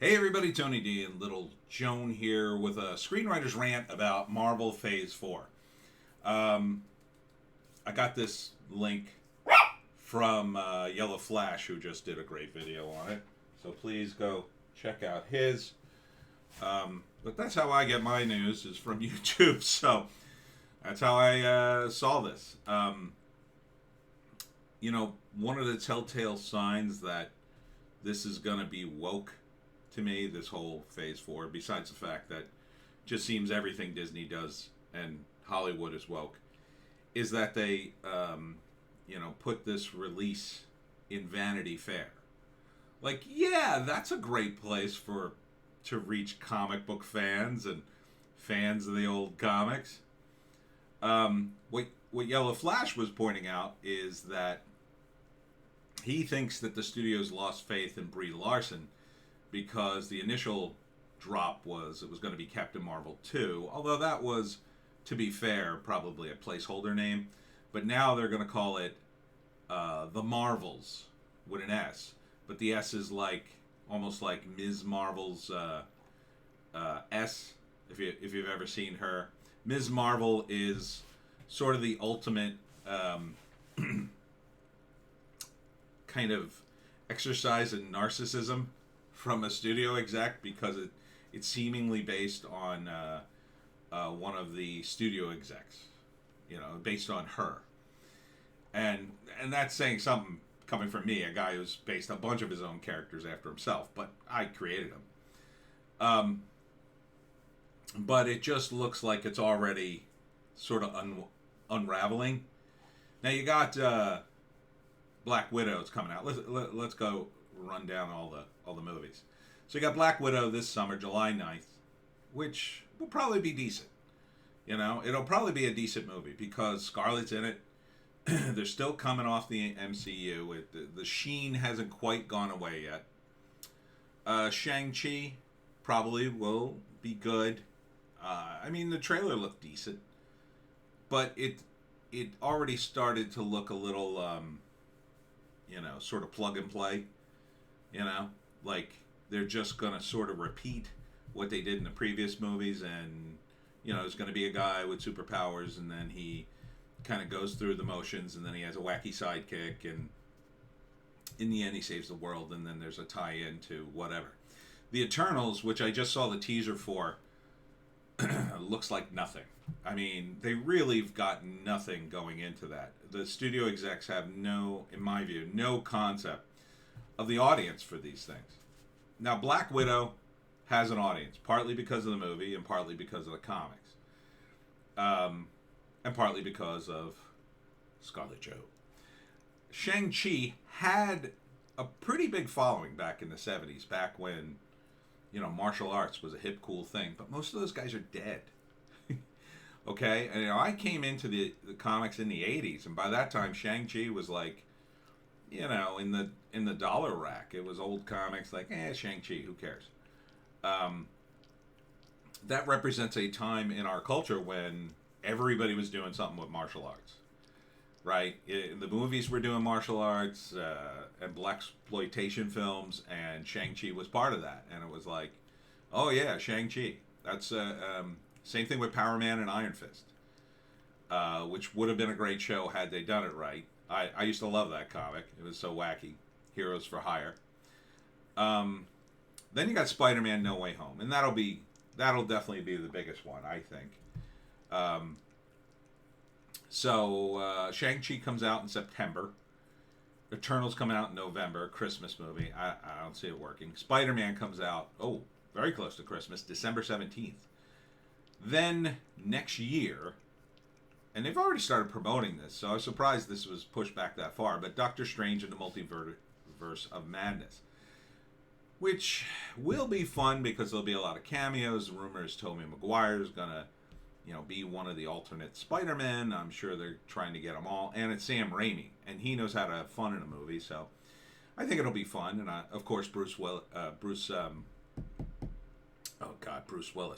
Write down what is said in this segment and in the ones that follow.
Hey everybody, Tony D and Little Joan here with a screenwriter's rant about Marvel Phase 4. I got this link from Yellow Flash, who just did a great video on it. So please go check out his. But that's how I get my news, is from YouTube. So that's how I saw this. One of the telltale signs that this is going to be woke to me, this whole Phase 4, besides the fact that just seems everything Disney does and Hollywood is woke, is that they, put this release in Vanity Fair. Like, yeah, that's a great place to reach comic book fans and fans of the old comics. What Yellow Flash was pointing out is that he thinks that the studios lost faith in Brie Larson because the initial drop was it was going to be Captain Marvel 2, although that was, to be fair, probably a placeholder name. But now they're going to call it The Marvels with an S. But the S is almost like Ms. Marvel's S, if you've ever seen her. Ms. Marvel is sort of the ultimate kind of exercise in narcissism from a studio exec, because it's seemingly based on one of the studio execs, based on her, and that's saying something coming from me, a guy who's based a bunch of his own characters after himself, but I created them. But it just looks like it's already sort of unraveling. Now you got Black Widow's coming out. Let's go run down all the movies. So you got Black Widow this summer, July 9th, which will probably be decent. It'll probably be a decent movie because Scarlett's in it. They're still coming off the MCU. The sheen hasn't quite gone away yet. Shang-Chi probably will be good. The trailer looked decent, but it already started to look a little sort of plug and play. Like they're just going to sort of repeat what they did in the previous movies, and there's going to be a guy with superpowers, and then he kind of goes through the motions, and then he has a wacky sidekick, and in the end he saves the world, and then there's a tie-in to whatever. The Eternals, which I just saw the teaser for, looks like nothing. They really have got nothing going into that. The studio execs have in my view, no concept of the audience for these things. Now, Black Widow has an audience, partly because of the movie and partly because of the comics. And partly because of Scarlett Jo. Shang-Chi had a pretty big following back in the 70s, back when, martial arts was a hip, cool thing. But most of those guys are dead. Okay? And I came into the comics in the 80s, and by that time, Shang-Chi was in the dollar rack. It was old comics like, Shang-Chi, who cares? That represents a time in our culture when everybody was doing something with martial arts, right? The movies were doing martial arts and blaxploitation films, and Shang-Chi was part of that. And it was like, oh yeah, Shang-Chi. That's same thing with Power Man and Iron Fist, which would have been a great show had they done it right. I used to love that comic. It was so wacky. Heroes for Hire. Then you got Spider-Man No Way Home, and that'll definitely be the biggest one, I think. Shang-Chi comes out in September. Eternals coming out in November, Christmas movie. I don't see it working. Spider-Man comes out, very close to Christmas, December 17th. Then next year, and they've already started promoting this, so I was surprised this was pushed back that far, but Doctor Strange and the Multiverse of Madness, which will be fun because there'll be a lot of cameos. The rumor is Tobey Maguire is going to be one of the alternate Spider-Men. I'm sure they're trying to get them all. And it's Sam Raimi, and he knows how to have fun in a movie, so I think it'll be fun. And of course, Bruce Willis,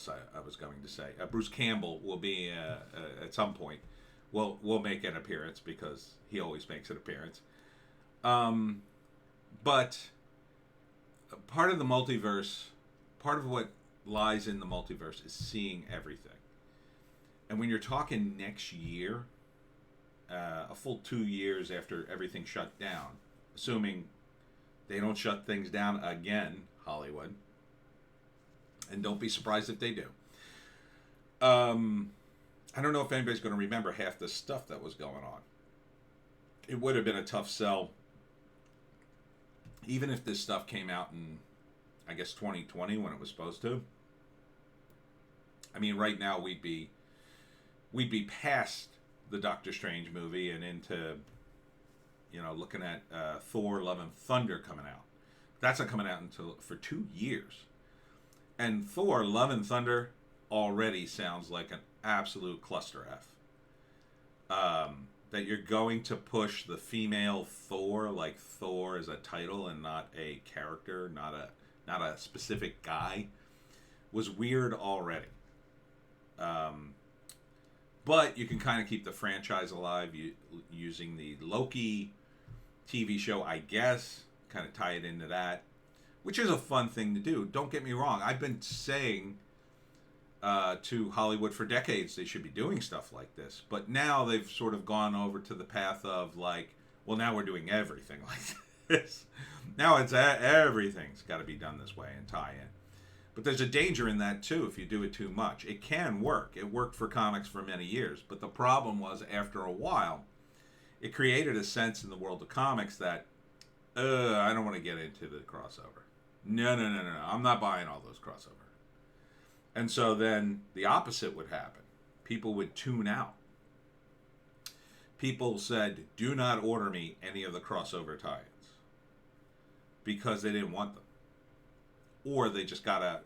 I was going to say. Bruce Campbell will be, at some point, will make an appearance because he always makes an appearance. But part of the multiverse part of what lies in the multiverse is seeing everything. And when you're talking next year, a full 2 years after everything shut down, assuming they don't shut things down again, Hollywood, and don't be surprised if they do. I don't know if anybody's going to remember half the stuff that was going on. It would have been a tough sell, even if this stuff came out in, I guess, 2020 when it was supposed to. I mean, right now we'd be past the Doctor Strange movie and into, looking at Thor: Love and Thunder coming out. That's not coming out until for 2 years. And Thor: Love and Thunder already sounds like an absolute cluster F. That you're going to push the female Thor, like Thor is a title and not a character, not a specific guy, was weird already. But you can kind of keep the franchise alive using the Loki TV show, I guess, kind of tie it into that, which is a fun thing to do. Don't get me wrong. I've been saying to Hollywood for decades they should be doing stuff like this. But now they've sort of gone over to the path of like, well, now we're doing everything like this. Now it's everything's got to be done this way and tie in. But there's a danger in that, too, if you do it too much. It can work. It worked for comics for many years. But the problem was, after a while, it created a sense in the world of comics that, I don't want to get into the crossover. No. I'm not buying all those crossover. And so then the opposite would happen. People would tune out. People said, do not order me any of the crossover tie-ins. Because they didn't want them. Or they just gotta,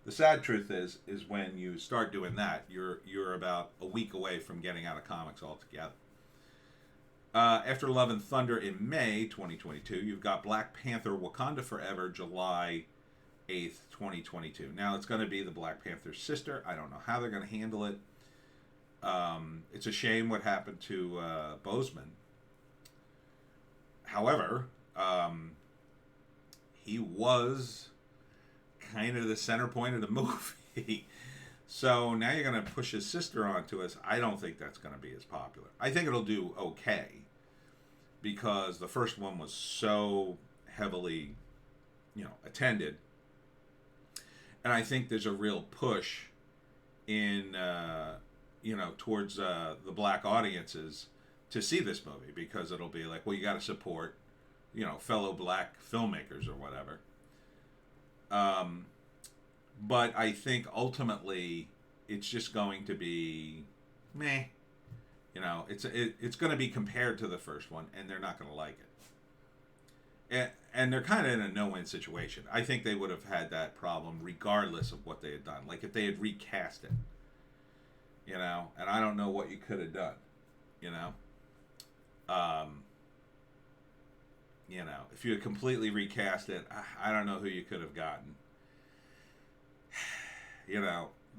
the sad truth is when you start doing that, you're about a week away from getting out of comics altogether. After Love and Thunder in May 2022, you've got Black Panther Wakanda Forever July 8th, 2022. Now it's going to be the Black Panther's sister. I don't know how they're going to handle it. It's a shame what happened to Boseman. However, he was kind of the center point of the movie. So now you're going to push his sister onto us. I don't think that's going to be as popular. I think it'll do okay because the first one was so heavily, attended. And I think there's a real push in, towards the black audiences to see this movie because it'll be like, well, you got to support, fellow black filmmakers or whatever. But I think ultimately it's just going to be meh. It's going to be compared to the first one, and they're not going to like it. And they're kind of in a no-win situation. I think they would have had that problem regardless of what they had done. Like if they had recast it, and I don't know what you could have done, if you had completely recast it, I don't know who you could have gotten.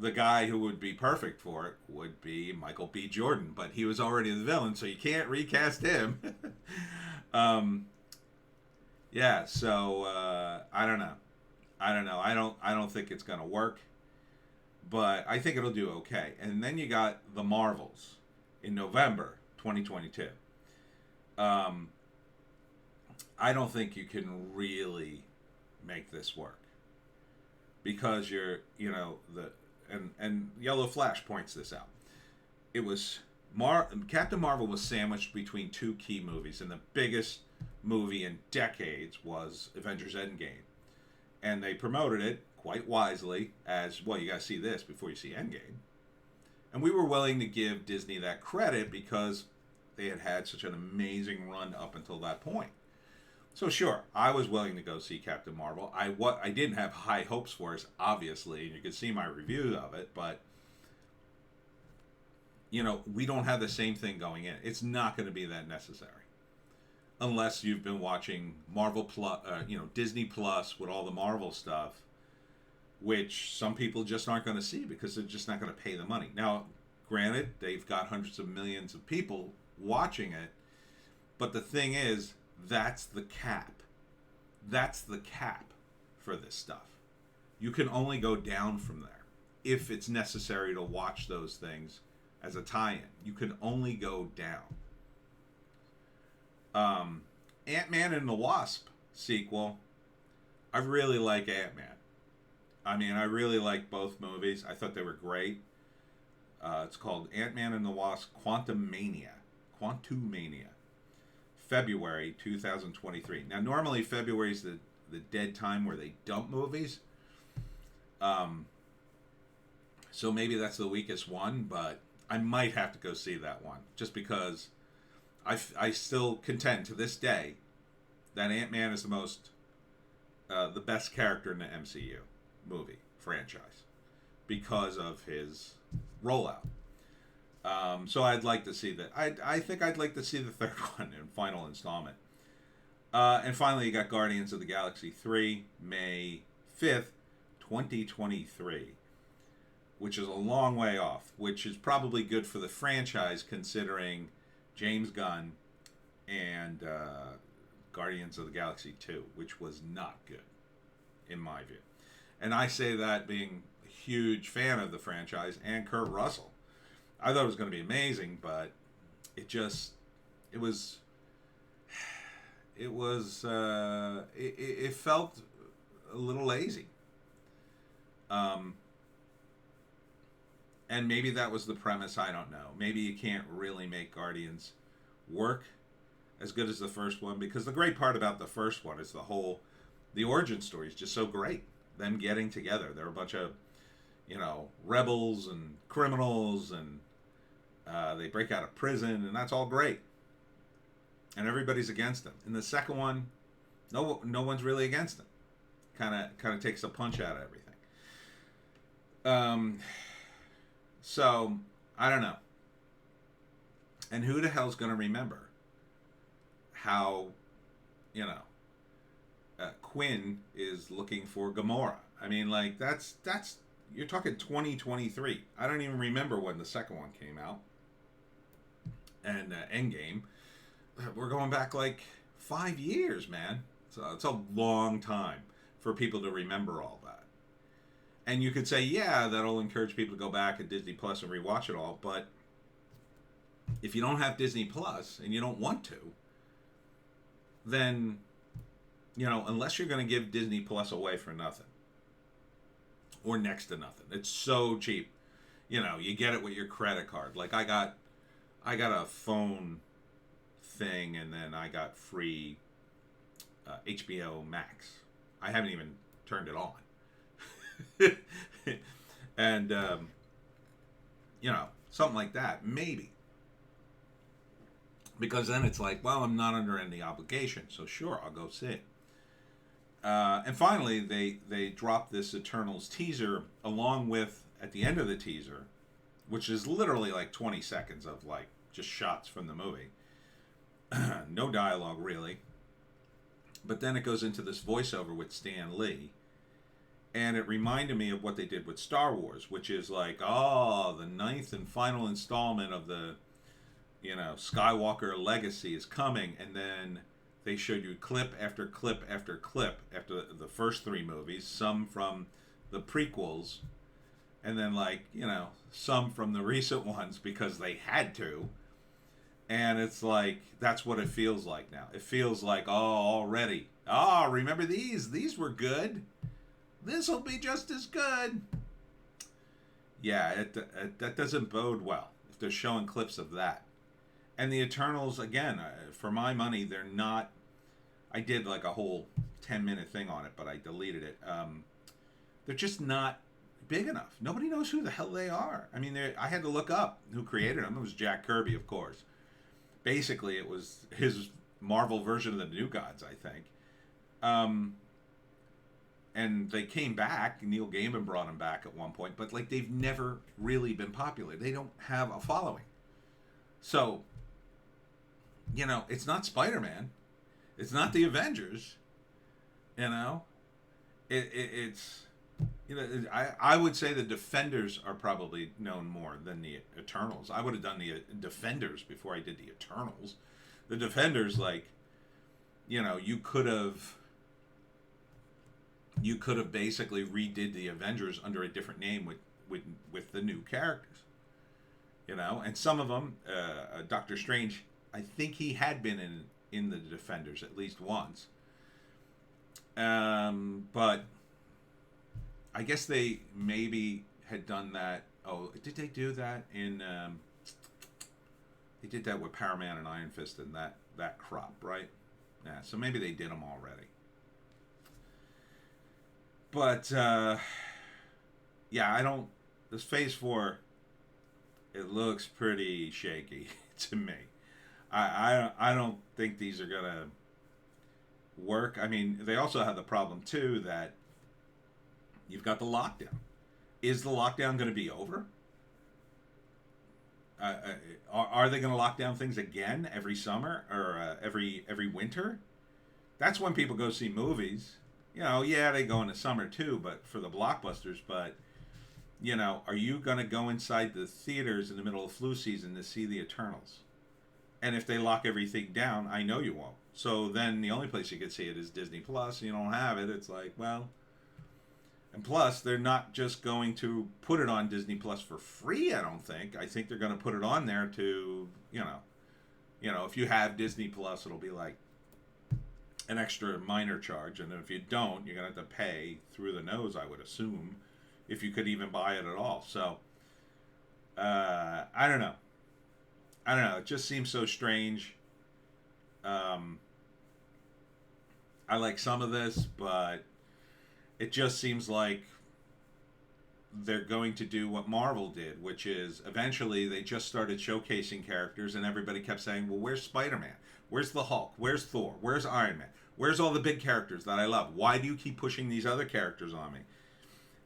The guy who would be perfect for it would be Michael B. Jordan, but he was already the villain, so you can't recast him. So I don't know. I don't think it's gonna work, but I think it'll do okay. And then you got the Marvels in November 2022. I don't think you can really make this work because and Yellow Flash points this out. It was Captain Marvel was sandwiched between two key movies, and the biggest movie in decades was Avengers Endgame. And they promoted it quite wisely as, well, you got to see this before you see Endgame. And we were willing to give Disney that credit because they had such an amazing run up until that point. So sure, I was willing to go see Captain Marvel. I didn't have high hopes for it, obviously, and you can see my review of it, but we don't have the same thing going in. It's not going to be that necessary. Unless you've been watching Marvel Plus, Disney Plus with all the Marvel stuff, which some people just aren't going to see because they're just not going to pay the money. Now, granted, they've got hundreds of millions of people watching it, but the thing is, that's the cap. That's the cap for this stuff. You can only go down from there if it's necessary to watch those things as a tie-in. You can only go down. Ant-Man and the Wasp sequel. I really like Ant-Man. I mean, I really like both movies. I thought they were great. It's called Ant-Man and the Wasp Quantumania. February 2023. Now, normally February is the dead time where they dump movies. So maybe that's the weakest one, but I might have to go see that one just because I still contend to this day that Ant-Man is the best character in the MCU movie franchise because of his rollout. So I'd like to see that. I think I'd like to see the third one and final installment. And finally, you got Guardians of the Galaxy 3, May 5th, 2023, which is a long way off, which is probably good for the franchise considering James Gunn and Guardians of the Galaxy 2, which was not good, in my view. And I say that being a huge fan of the franchise and Kurt Russell. I thought it was going to be amazing, but it felt a little lazy. And maybe that was the premise, I don't know. Maybe you can't really make Guardians work as good as the first one, because the great part about the first one is the origin story is just so great. Them getting together. They're a bunch of, rebels and criminals, and they break out of prison, and that's all great. And everybody's against them. In the second one, no one's really against them. Kind of takes a punch out of everything. So I don't know. And who the hell's going to remember how, Quinn is looking for Gamora? I mean, like that's you're talking 2023. I don't even remember when the second one came out. And Endgame. We're going back like 5 years, man. So it's a long time for people to remember all that. And you could say, yeah, that'll encourage people to go back at Disney Plus and rewatch it all. But if you don't have Disney Plus and you don't want to, then, unless you're going to give Disney Plus away for nothing or next to nothing, it's so cheap. You get it with your credit card. Like I got a phone thing, and then I got free HBO Max. I haven't even turned it on. And something like that, maybe, because then it's like, well, I'm not under any obligation, so sure, I'll go see it. And finally, they dropped this Eternals teaser along with, at the end of the teaser, which is literally like 20 seconds of like just shots from the movie. No dialogue really. But then it goes into this voiceover with Stan Lee. And it reminded me of what they did with Star Wars, which is like, the 9th and final installment of the, Skywalker legacy is coming. And then they showed you clip after clip after clip after the first 3 movies, some from the prequels, and then some from the recent ones because they had to. And it's like, that's what it feels like now. It feels like, already. Remember these? These were good. This'll be just as good. Yeah, that doesn't bode well if they're showing clips of that. And the Eternals, again, for my money, they're not... I did like a whole 10-minute thing on it, but I deleted it. They're just not big enough. Nobody knows who the hell they are. I mean, I had to look up who created them. It was Jack Kirby, of course. Basically, it was his Marvel version of the New Gods, I think. And they came back. Neil Gaiman brought them back at one point. But, they've never really been popular. They don't have a following. So, it's not Spider-Man. It's not the Avengers. It's... I would say the Defenders are probably known more than the Eternals. I would have done the Defenders before I did the Eternals. The Defenders, you could have... you could have basically redid the Avengers under a different name with the new characters. You know, and some of them, Doctor Strange, I think he had been in the Defenders at least once. But I guess they maybe had done that. Oh, did they do that in? They did that with Power Man and Iron Fist and that crop, right? Yeah, so maybe they did them already. But yeah, I don't. This Phase 4, it looks pretty shaky to me. I don't think these are gonna work. I mean, they also have the problem too that you've got the lockdown. Is the lockdown going to be over? Are they going to lock down things again every summer or every winter? That's when people go see movies. You know, yeah, they go in the summer too, but for the blockbusters. But you know, are you going to go inside the theaters in the middle of flu season to see the Eternals? And if they lock everything down, I know you won't. So then the only place you could see it is Disney Plus. You don't have it. It's like, well, and plus they're not just going to put it on Disney Plus for free. I don't think. I think they're going to put it on there to, you know, if you have Disney Plus, it'll be like an extra minor charge, and if you don't, you're going to have to pay through the nose, I would assume, if you could even buy it at all. So I don't know. It just seems so strange. I like some of this, but it just seems like they're going to do what Marvel did, which is eventually they just started showcasing characters, and everybody kept saying, well, where's Spider-Man? Where's the Hulk? Where's Thor? Where's Iron Man? Where's all the big characters that I love? Why do you keep pushing these other characters on me?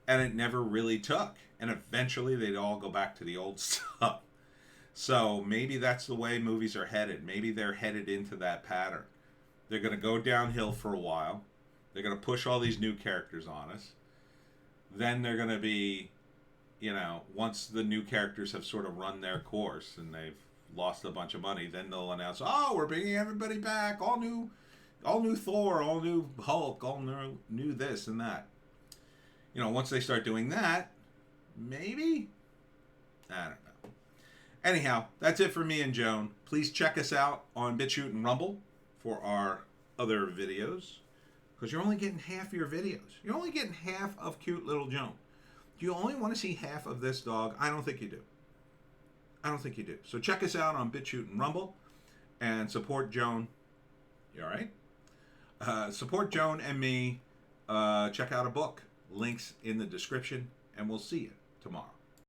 And it never really took. And eventually they'd all go back to the old stuff. So maybe that's the way movies are headed. Maybe they're headed into that pattern. They're going to go downhill for a while. They're going to push all these new characters on us. Then they're going to be, you know, once the new characters have sort of run their course and they've lost a bunch of money, then they'll announce, oh, we're bringing everybody back. All new Thor, all new Hulk, all new this and that. You know, once they start doing that, maybe? I don't know. Anyhow, that's it for me and Joan. Please check us out on Bitchute and Rumble for our other videos. Because you're only getting half your videos. You're only getting half of cute little Joan. Do you only want to see half of this dog? I don't think you do. So check us out on Bitchute and Rumble. And support Joan. You all right? Support Joan and me. Check out a book. Links in the description. And we'll see you tomorrow.